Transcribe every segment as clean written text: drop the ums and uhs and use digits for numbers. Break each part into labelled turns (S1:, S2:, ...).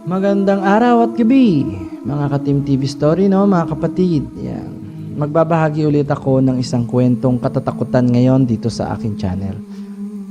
S1: Magandang araw at gabi, mga ka-Team TV Story, no, mga kapatid. Yan. Magbabahagi ulit ako ng isang kwentong katatakutan ngayon dito sa aking channel.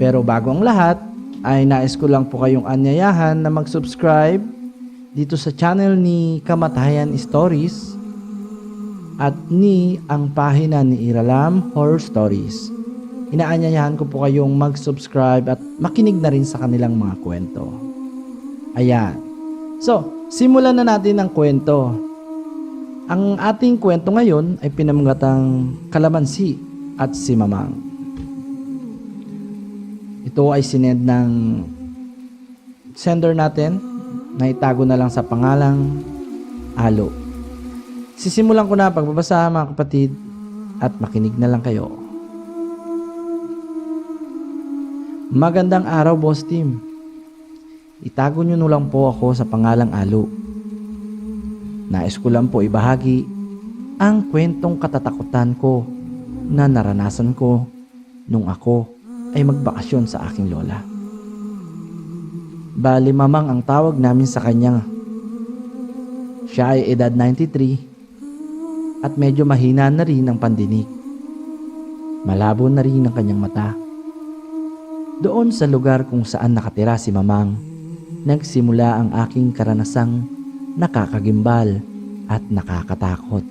S1: Pero bago ang lahat, ay nais ko lang po kayong anyayahan na mag-subscribe dito sa channel ni Kamatayan Stories at ni ang pahina ni Iralam Horror Stories. Inaanyayahan ko po kayong mag-subscribe at makinig na rin sa kanilang mga kwento. Ayan. So, simulan na natin ang kwento. Ang ating kwento ngayon ay pinamagatang Kalamansi at si Mamang. Ito ay sinend ng sender natin na itago na lang sa pangalang Alo. Sisimulan ko na pagbabasa, mga kapatid, at makinig na lang kayo. Magandang araw, Boss Team. Itago nyo lang po ako sa pangalang Alo. Nais ko lang po ibahagi ang kwentong katatakutan ko na naranasan ko nung ako ay magbakasyon sa aking lola. Bali, Mamang ang tawag namin sa kanya. Siya ay edad 93 at medyo mahina na rin ang pandinig. Malabo na rin ang kanyang mata. Doon sa lugar kung saan nakatira si Mamang, nagsimula ang aking karanasang nakakagimbal at nakakatakot.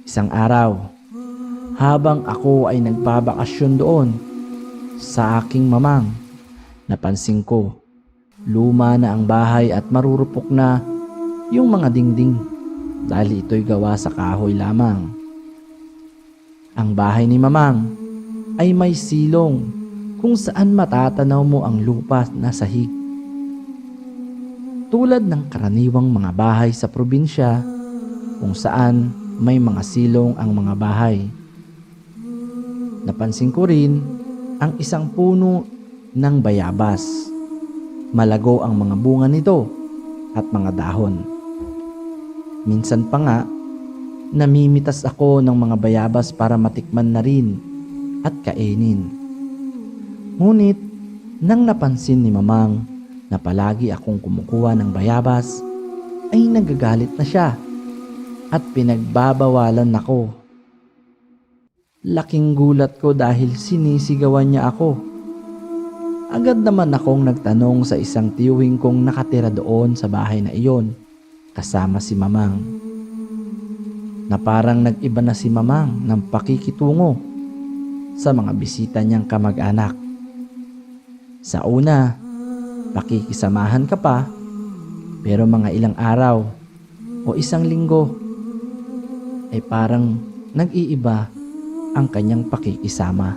S1: Isang araw, habang ako ay nagbabakasyon doon sa aking Mamang, napansin ko, luma na ang bahay at marurupok na yung mga dingding dahil ito'y gawa sa kahoy lamang. Ang bahay ni Mamang ay may silong kung saan matatanaw mo ang lupa na sahig. Tulad ng karaniwang mga bahay sa probinsya kung saan may mga silong ang mga bahay. Napansin ko rin ang isang puno ng bayabas. Malago ang mga bunga nito at mga dahon. Minsan pa nga, namimitas ako ng mga bayabas para matikman na rin at kainin. Ngunit nang napansin ni Mamang na palagi akong kumukuha ng bayabas, ay nagagalit na siya at pinagbabawalan ako. Laking gulat ko dahil sinisigawan niya ako. Agad naman akong nagtanong sa isang tiyuhin kong nakatira doon sa bahay na iyon kasama si Mamang. Na parang nag-iba na si Mamang ng pakikitungo sa mga bisita niyang kamag-anak. Sa una, pakikisamahan ka pa, pero mga ilang araw o isang linggo ay parang nag-iiba ang kanyang pakikisama.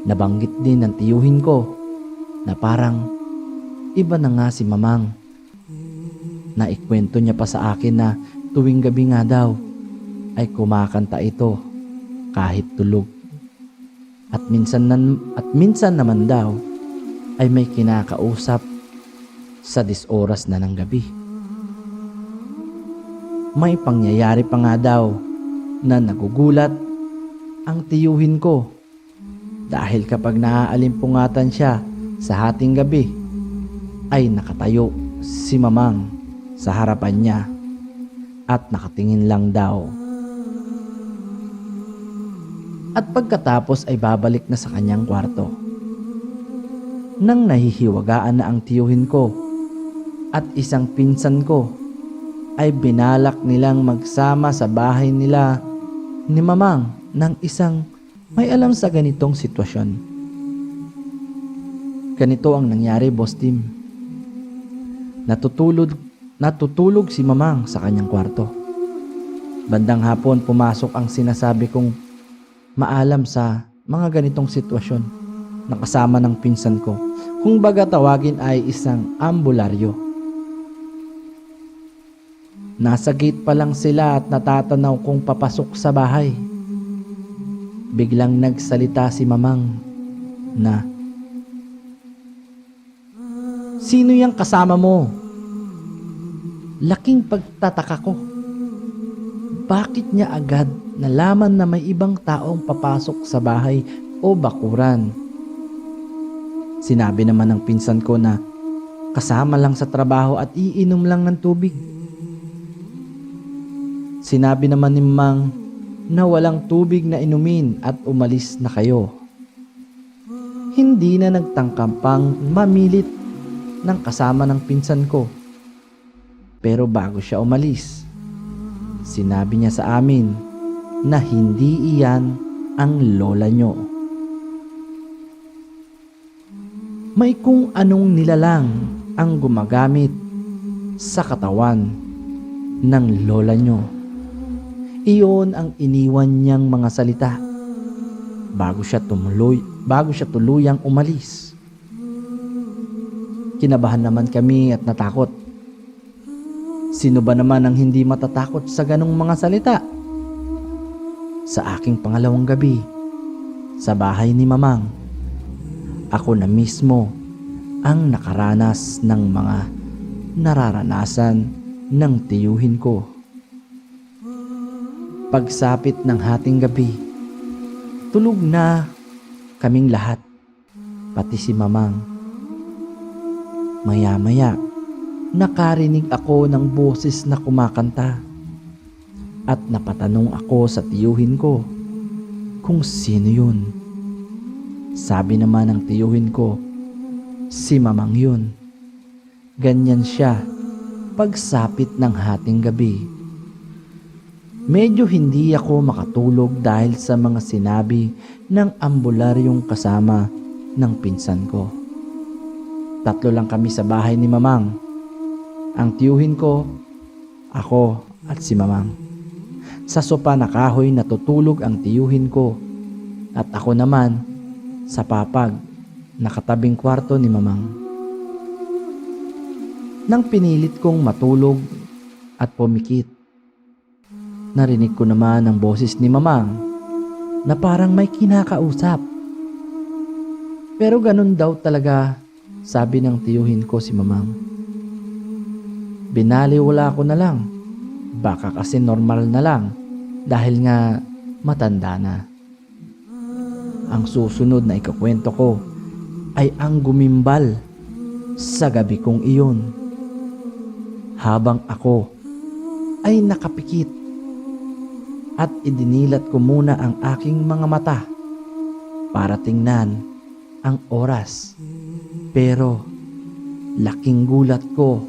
S1: Nabanggit din ng tiyuhin ko na parang iba na nga si Mamang. Naikwento niya pa sa akin na tuwing gabi nga daw ay kumakanta ito kahit tulog. At minsan naman daw ay may kinakausap sa 10 oras na ng gabi. May pangyayari pa nga daw na nagugulat ang tiyuhin ko dahil kapag naaaalimpungatan siya sa hating gabi ay nakatayo si Mamang sa harapan niya at nakatingin lang daw. At pagkatapos ay babalik na sa kanyang kwarto. Nang nahihiwagaan na ang tiyuhin ko at isang pinsan ko, ay binalak nilang magsama sa bahay nila ni Mamang ng isang may alam sa ganitong sitwasyon. Ganito ang nangyari, Boss Tim. Natutulog si Mamang sa kanyang kwarto. Bandang hapon pumasok ang sinasabi kong maalam sa mga ganitong sitwasyon. Nakasama ng pinsan ko. Kung baga tawagin ay isang ambularyo. Nasa gate pa lang sila at natatanaw kong papasok sa bahay. Biglang nagsalita si Mamang na, "Sino yang kasama mo?" Laking pagtataka ko. Bakit niya agad nalaman na may ibang taong papasok sa bahay o bakuran? Sinabi naman ng pinsan ko na kasama lang sa trabaho at iinom lang ng tubig. Sinabi naman ni Mang na walang tubig na inumin at umalis na kayo. Hindi na nagtangkang pang mamilit ng kasama ng pinsan ko. Pero bago siya umalis, sinabi niya sa amin na hindi iyan ang lola nyo. May kung anong nilalang ang gumagamit sa katawan ng lola nyo. Iyon ang iniwan niyang mga salita bago siya tuluyang umalis. Kinabahan naman kami at natakot. Sino ba naman ang hindi matatakot sa ganong mga salita? Sa aking pangalawang gabi sa bahay ni Mamang, ako na mismo ang nakaranas ng mga nararanasan ng tiyuhin ko. Pagsapit ng hating gabi, tulog na kaming lahat, pati si Mamang. Maya-maya, nakarinig ako ng boses na kumakanta at napatanong ako sa tiyuhin ko kung sino yun. Sabi naman ng tiyuhin ko, si Mamang yun. Ganyan siya pagsapit ng hating gabi. Medyo hindi ako makatulog dahil sa mga sinabi ng ambularyong kasama ng pinsan ko. 3 lang kami sa bahay ni Mamang. Ang tiyuhin ko, ako at si Mamang. Sa sopa na kahoy natutulog ang tiyuhin ko at ako naman sa papag na katabing kwarto ni Mamang. Nang pinilit kong matulog at pumikit, narinig ko naman ang boses ni Mamang na parang may kinakausap. Pero ganun daw talaga, sabi ng tiyuhin ko si Mamang. Binaliwala ko na lang. Baka kasi normal na lang dahil nga matanda na. Ang susunod na ikakwento ko ay ang gumimbal sa gabi kong iyon. Habang ako ay nakapikit at idinilat ko muna ang aking mga mata para tingnan ang oras. Pero laking gulat ko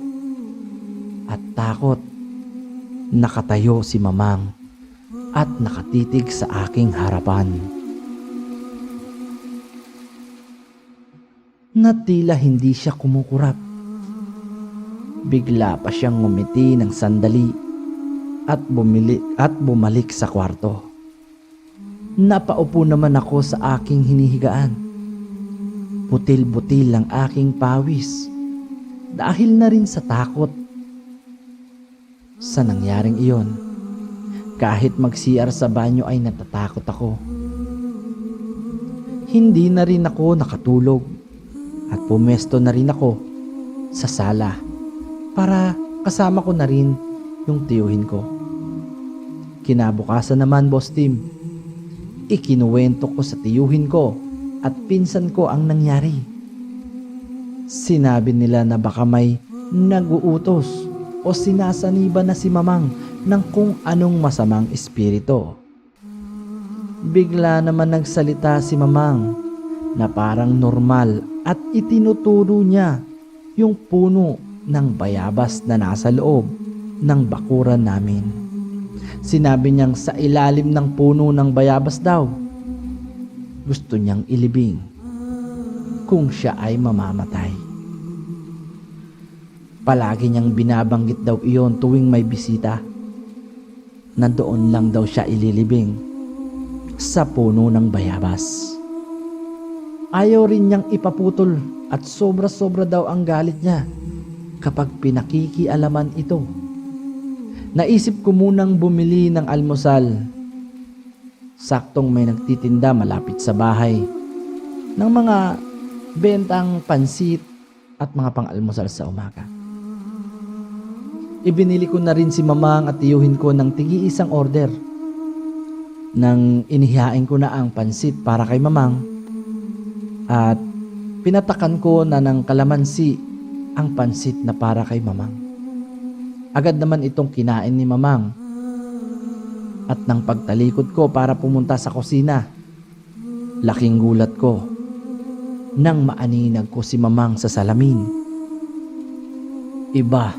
S1: at takot, nakatayo si Mamang at nakatitig sa aking harapan. Na tila hindi siya kumukurap. Bigla pa siyang ngumiti ng sandali at bumalik sa kwarto. Napaupo naman ako sa aking hinihigaan. Butil-butil ang aking pawis dahil na rin sa takot sa nangyaring iyon. Kahit mag-CR sa banyo ay natatakot ako. Hindi na rin ako nakatulog at pumesto na rin ako sa sala para kasama ko na rin yung tiyuhin ko. Kinabukasan naman, Boss Tim, ikinuwento ko sa tiyuhin ko at pinsan ko ang nangyari. Sinabi nila na baka may naguutos o sinasaniba na si Mamang ng kung anong masamang espiritu. Bigla naman nagsalita si Mamang na parang normal at itinuturo niya yung puno ng bayabas na nasa loob ng bakuran namin. Sinabi niyang sa ilalim ng puno ng bayabas daw, gusto niyang ilibing kung siya ay mamamatay. Palagi niyang binabanggit daw iyon tuwing may bisita, na doon lang daw siya ililibing sa puno ng bayabas. Ayaw rin niyang ipaputol at sobra-sobra daw ang galit niya kapag pinakikialaman ito. Naisip ko munang bumili ng almusal. Saktong may nagtitinda malapit sa bahay ng mga bentang pansit at mga pang-almusal sa umaga. Ibinili ko na rin si Mamang at tiyuhin ko ng tigi-isang order. Nang inihain ko na ang pansit para kay Mamang at pinatakan ko na ng kalamansi ang pansit na para kay Mamang. Agad naman itong kinain ni Mamang. At nang pagtalikod ko para pumunta sa kusina, laking gulat ko nang maaninag ko si Mamang sa salamin. Iba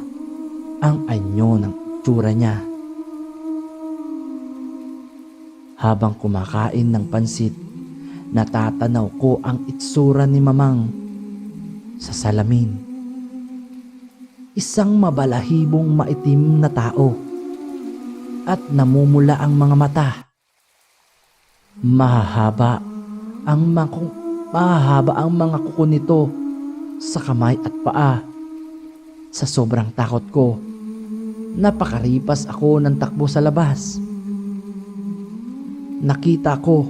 S1: ang anyo ng itsura niya. Habang kumakain ng pansit, natatanaw ko ang itsura ni Mamang sa salamin. Isang mabalahibong maitim na tao at namumula ang mga mata. Mahahaba ang mga kuko nito sa kamay at paa. Sa sobrang takot ko, napakaripas ako ng takbo sa labas. Nakita ko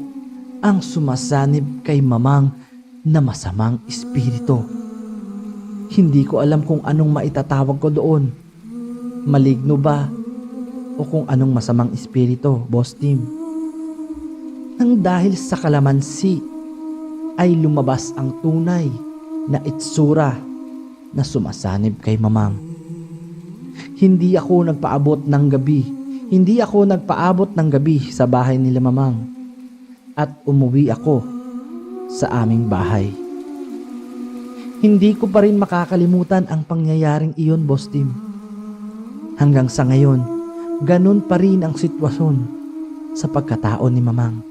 S1: ang sumasanib kay Mamang na masamang espiritu. Hindi ko alam kung anong maitatawag ko doon. Maligno ba? O kung anong masamang espiritu, Boss Tim. Nang dahil sa kalamansi ay lumabas ang tunay na itsura na sumasanib kay Mamang. Hindi ako nagpaabot ng gabi sa bahay nila Mamang at umuwi ako sa aming bahay. Hindi ko pa rin makakalimutan ang pangyayaring iyon, Boss Tim. Hanggang sa ngayon, ganun pa rin ang sitwasyon sa pagkatao ni Mamang.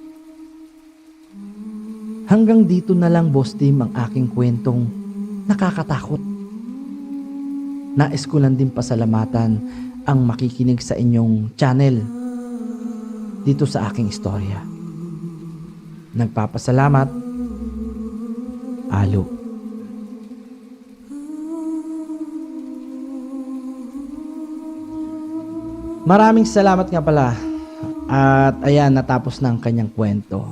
S1: Hanggang dito na lang, Boss Tim, ang aking kwentong nakakatakot. Nais ko lang din pasalamatan ang makikinig sa inyong channel dito sa aking istorya. Nagpapasalamat, Alo. Maraming salamat nga pala. At ayan, natapos na ang kanyang kwento.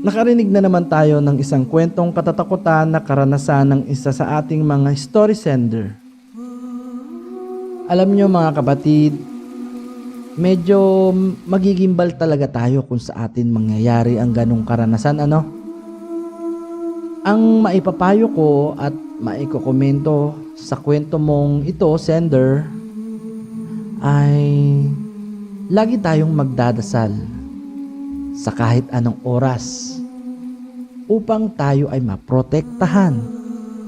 S1: Nakarinig na naman tayo ng isang kwentong katatakutan na karanasan ng isa sa ating mga story sender. Alam nyo mga kapatid, medyo magigimbal talaga tayo kung sa atin mangyayari ang ganong karanasan, ano? Ang maipapayo ko at maikokomento sa kwento mong ito, sender, ay lagi tayong magdadasal sa kahit anong oras upang tayo ay maprotektahan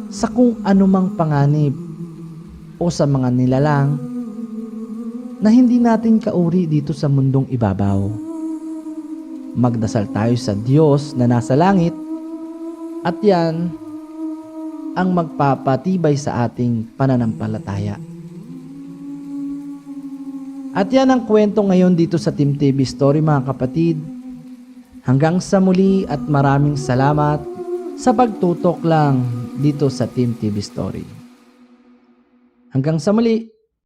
S1: sa kung anumang panganib o sa mga nilalang na hindi natin kauri dito sa mundong ibabaw. Magdasal tayo sa Diyos na nasa langit at yan ang magpapatibay sa ating pananampalataya. At yan ang kwento ngayon dito sa Team TV Story, mga kapatid. Hanggang sa muli at maraming salamat sa pagtutok lang dito sa Team TV Story. Hanggang sa muli.